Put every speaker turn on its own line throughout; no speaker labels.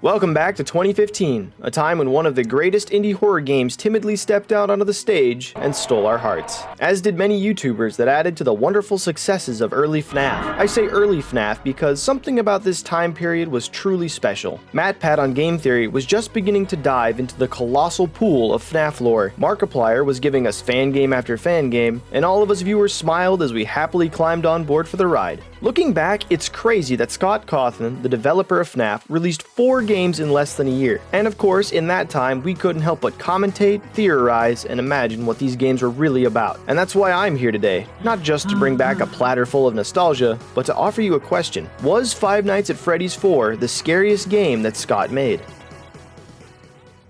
Welcome back to 2015, a time when one of the greatest indie horror games timidly stepped out onto the stage and stole our hearts. As did many YouTubers that added to the wonderful successes of early FNAF. I say early FNAF because something about this time period was truly special. MatPat on Game Theory was just beginning to dive into the colossal pool of FNAF lore. Markiplier was giving us fan game after fan game, and all of us viewers smiled as we happily climbed on board for the ride. Looking back, it's crazy that Scott Cawthon, the developer of FNAF, released 4 games in less than a year. And of course, in that time, we couldn't help but commentate, theorize, and imagine what these games were really about. And that's why I'm here today, not just to bring back a platter full of nostalgia, but to offer you a question. Was Five Nights at Freddy's 4 the scariest game that Scott made?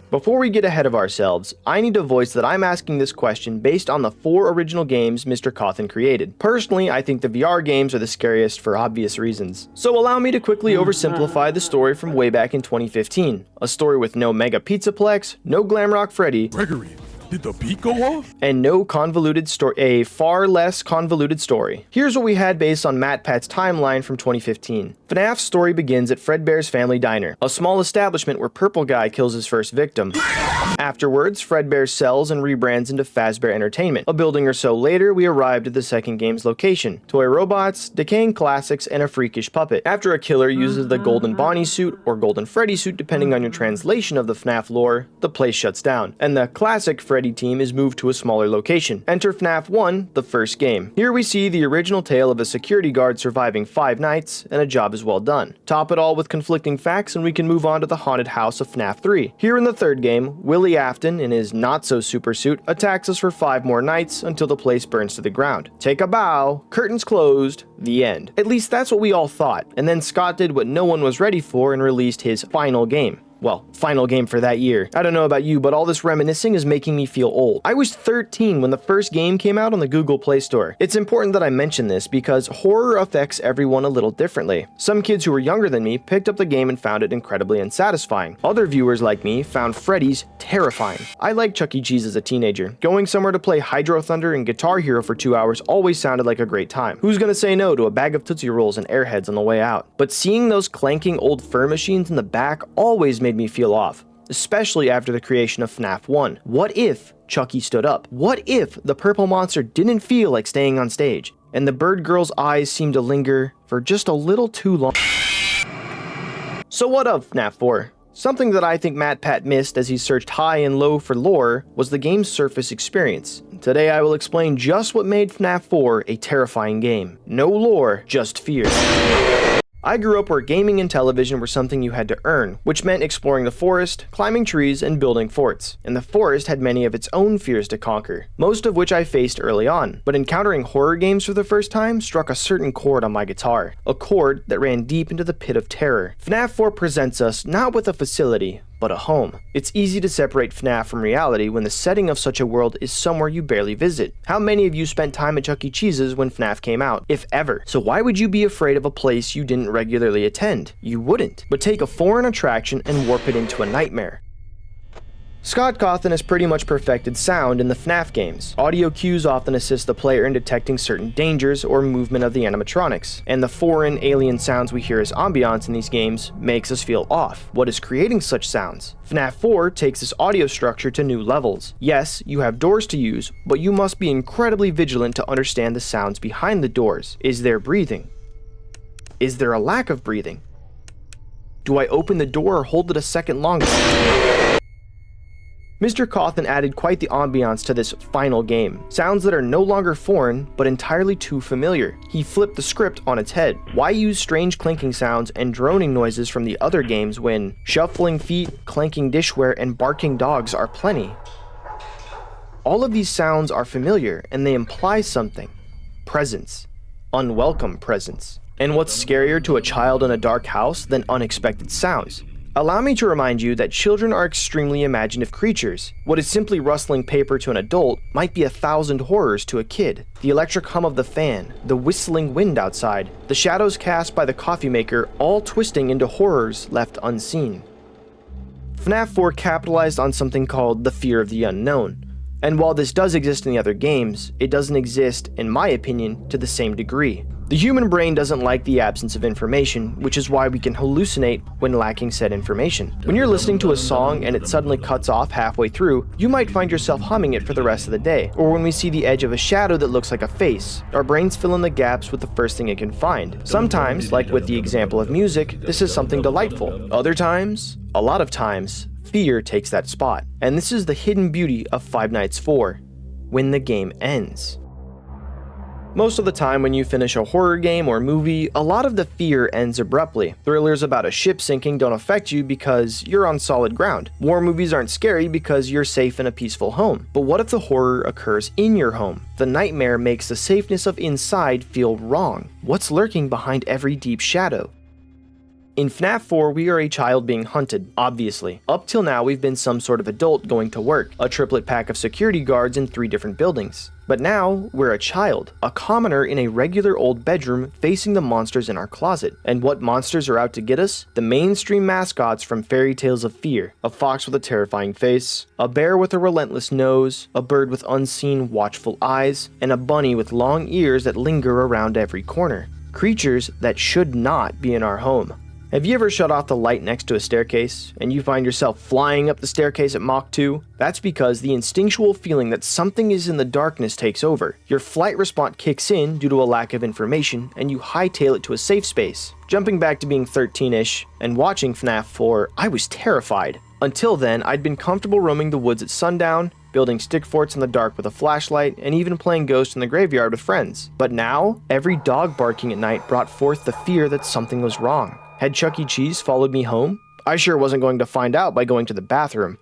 Before we get ahead of ourselves, I need to voice that I'm asking this question based on the 4 original games Mr. Cawthon created. Personally, I think the VR games are the scariest for obvious reasons. So allow me to quickly oversimplify the story from way back in 2015. A story with no Mega Pizzaplex, no Glamrock Freddy,
Gregory, did the beat go off?
and no convoluted story, a far less convoluted story. Here's what we had based on MatPat's timeline from 2015. FNAF's story begins at Fredbear's Family Diner, a small establishment where Purple Guy kills his first victim. Afterwards, Fredbear sells and rebrands into Fazbear Entertainment. A building or so later, we arrived at the second game's location. Toy robots, decaying classics, and a freakish puppet. After a killer uses the Golden Bonnie suit, or Golden Freddy suit depending on your translation of the FNAF lore, the place shuts down, and the classic Freddy team is moved to a smaller location. Enter FNAF 1, the first game. Here we see the original tale of a security guard surviving 5 nights, and a job is well done. Top it all with conflicting facts and we can move on to the haunted house of FNAF 3. Here in the third game, Willie Afton, in his not-so-super suit, attacks us for 5 more nights until the place burns to the ground. Take a bow, curtains closed, the end. At least that's what we all thought, and then Scott did what no one was ready for and released his final game. Well, final game for that year. I don't know about you, but all this reminiscing is making me feel old. I was 13 when the first game came out on the Google Play Store. It's important that I mention this because horror affects everyone a little differently. Some kids who were younger than me picked up the game and found it incredibly unsatisfying. Other viewers like me found Freddy's terrifying. I liked Chuck E. Cheese as a teenager. Going somewhere to play Hydro Thunder and Guitar Hero for 2 hours always sounded like a great time. Who's gonna say no to a bag of Tootsie Rolls and Airheads on the way out? But seeing those clanking old fur machines in the back always made me feel off, especially after the creation of FNAF 1. What if Chucky stood up? What if the purple monster didn't feel like staying on stage, and the bird girl's eyes seemed to linger for just a little too long? So what of FNAF 4? Something that I think MatPat missed as he searched high and low for lore was the game's surface experience. Today I will explain just what made FNAF 4 a terrifying game. No lore, just fear. I grew up where gaming and television were something you had to earn, which meant exploring the forest, climbing trees, and building forts. And the forest had many of its own fears to conquer, most of which I faced early on. But encountering horror games for the first time struck a certain chord on my guitar, a chord that ran deep into the pit of terror. FNAF 4 presents us not with a facility, but a home. It's easy to separate FNAF from reality when the setting of such a world is somewhere you barely visit. How many of you spent time at Chuck E. Cheese's when FNAF came out, if ever? So why would you be afraid of a place you didn't regularly attend? You wouldn't. But take a foreign attraction and warp it into a nightmare. Scott Cawthon has pretty much perfected sound in the FNAF games. Audio cues often assist the player in detecting certain dangers or movement of the animatronics, and the foreign, alien sounds we hear as ambiance in these games makes us feel off. What is creating such sounds? FNAF 4 takes this audio structure to new levels. Yes, you have doors to use, but you must be incredibly vigilant to understand the sounds behind the doors. Is there breathing? Is there a lack of breathing? Do I open the door or hold it a second longer? Mr. Cawthon added quite the ambiance to this final game. Sounds that are no longer foreign, but entirely too familiar. He flipped the script on its head. Why use strange clinking sounds and droning noises from the other games when shuffling feet, clanking dishware, and barking dogs are plenty? All of these sounds are familiar, and they imply something. Presence. Unwelcome presence. And what's scarier to a child in a dark house than unexpected sounds? Allow me to remind you that children are extremely imaginative creatures. What is simply rustling paper to an adult might be 1,000 horrors to a kid. The electric hum of the fan, the whistling wind outside, the shadows cast by the coffee maker, all twisting into horrors left unseen. FNAF 4 capitalized on something called the fear of the unknown. And while this does exist in the other games, it doesn't exist, in my opinion, to the same degree. The human brain doesn't like the absence of information, which is why we can hallucinate when lacking said information. When you're listening to a song and it suddenly cuts off halfway through, you might find yourself humming it for the rest of the day. Or when we see the edge of a shadow that looks like a face, our brains fill in the gaps with the first thing it can find. Sometimes, like with the example of music, this is something delightful. Other times, a lot of times, fear takes that spot. And this is the hidden beauty of Five Nights 4, when the game ends. Most of the time when you finish a horror game or movie, a lot of the fear ends abruptly. Thrillers about a ship sinking don't affect you because you're on solid ground. War movies aren't scary because you're safe in a peaceful home. But what if the horror occurs in your home? The nightmare makes the safeness of inside feel wrong. What's lurking behind every deep shadow? In FNAF 4, we are a child being hunted, obviously. Up till now, we've been some sort of adult going to work, a triplet pack of security guards in 3 different buildings. But now, we're a child, a commoner in a regular old bedroom facing the monsters in our closet. And what monsters are out to get us? The mainstream mascots from fairy tales of fear. A fox with a terrifying face, a bear with a relentless nose, a bird with unseen watchful eyes, and a bunny with long ears that linger around every corner. Creatures that should not be in our home. Have you ever shut off the light next to a staircase, and you find yourself flying up the staircase at Mach 2? That's because the instinctual feeling that something is in the darkness takes over. Your flight response kicks in due to a lack of information, and you hightail it to a safe space. Jumping back to being 13-ish, and watching FNAF 4, I was terrified. Until then, I'd been comfortable roaming the woods at sundown, building stick forts in the dark with a flashlight, and even playing Ghost in the graveyard with friends. But now, every dog barking at night brought forth the fear that something was wrong. Had Chuck E. Cheese followed me home? I sure wasn't going to find out by going to the bathroom.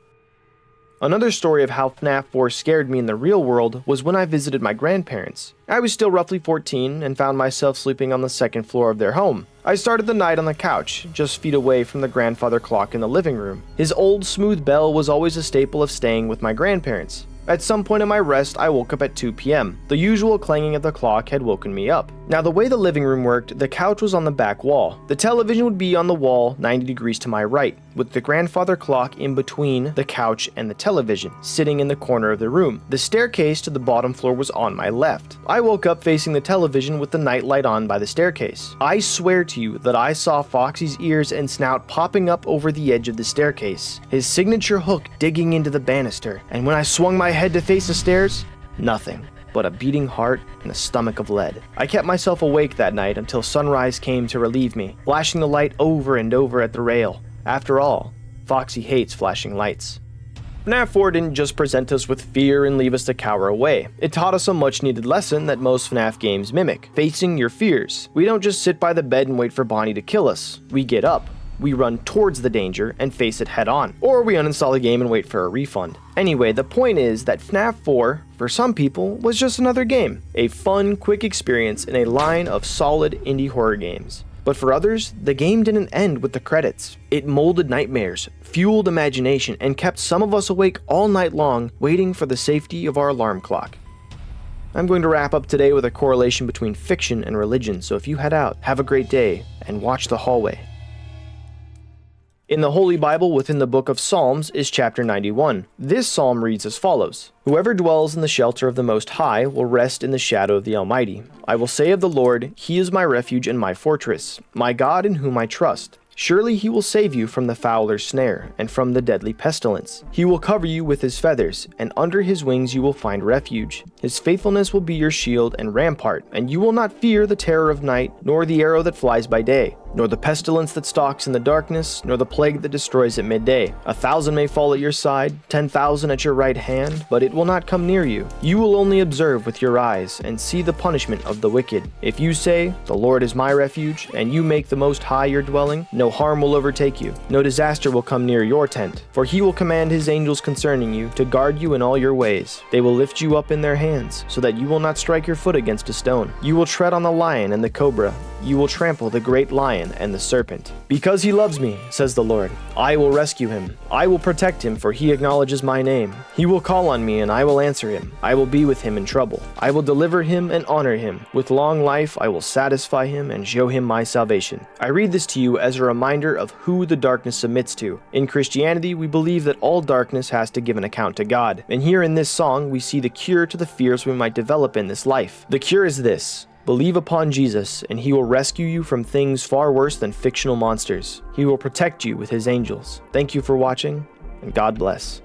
Another story of how FNAF 4 scared me in the real world was when I visited my grandparents. I was still roughly 14 and found myself sleeping on the 2nd floor of their home. I started the night on the couch, just feet away from the grandfather clock in the living room. His old smooth bell was always a staple of staying with my grandparents. At some point in my rest, I woke up at 2 p.m. The usual clanging of the clock had woken me up. Now, the way the living room worked, the couch was on the back wall. The television would be on the wall 90 degrees to my right, with the grandfather clock in between the couch and the television, sitting in the corner of the room. The staircase to the bottom floor was on my left. I woke up facing the television with the night light on by the staircase. I swear to you that I saw Foxy's ears and snout popping up over the edge of the staircase, his signature hook digging into the banister, and when I swung my head to face the stairs, nothing but a beating heart and a stomach of lead. I kept myself awake that night until sunrise came to relieve me, flashing the light over and over at the rail. After all, Foxy hates flashing lights. FNAF 4 didn't just present us with fear and leave us to cower away. It taught us a much needed lesson that most FNAF games mimic: facing your fears. We don't just sit by the bed and wait for Bonnie to kill us. We get up. We run towards the danger and face it head on. Or we uninstall the game and wait for a refund. Anyway, the point is that FNAF 4, for some people, was just another game. A fun, quick experience in a line of solid indie horror games. But for others, the game didn't end with the credits. It molded nightmares, fueled imagination, and kept some of us awake all night long, waiting for the safety of our alarm clock. I'm going to wrap up today with a correlation between fiction and religion, so if you head out, have a great day, and watch the hallway. In the Holy Bible within the book of Psalms is chapter 91. This psalm reads as follows: "Whoever dwells in the shelter of the Most High will rest in the shadow of the Almighty. I will say of the Lord, He is my refuge and my fortress, my God in whom I trust. Surely He will save you from the fowler's snare, and from the deadly pestilence. He will cover you with His feathers, and under His wings you will find refuge. His faithfulness will be your shield and rampart, and you will not fear the terror of night, nor the arrow that flies by day, nor the pestilence that stalks in the darkness, nor the plague that destroys at midday. 1,000 may fall at your side, 10,000 at your right hand, but it will not come near you. You will only observe with your eyes, and see the punishment of the wicked. If you say, 'The Lord is my refuge,' and you make the Most High your dwelling, no harm will overtake you, no disaster will come near your tent. For He will command His angels concerning you, to guard you in all your ways. They will lift you up in their hands, so that you will not strike your foot against a stone. You will tread on the lion and the cobra. You will trample the great lion and the serpent. Because He loves me, says the Lord, I will rescue Him. I will protect Him, for He acknowledges my name. He will call on me, and I will answer Him. I will be with Him in trouble. I will deliver Him and honor Him. With long life I will satisfy Him and show Him my salvation." I read this to you as a reminder of who the darkness submits to. In Christianity, we believe that all darkness has to give an account to God. And here in this song, we see the cure to the fears we might develop in this life. The cure is this: Believe upon Jesus, and he will rescue you from things far worse than fictional monsters. He will protect you with his angels. Thank you for watching, and God bless.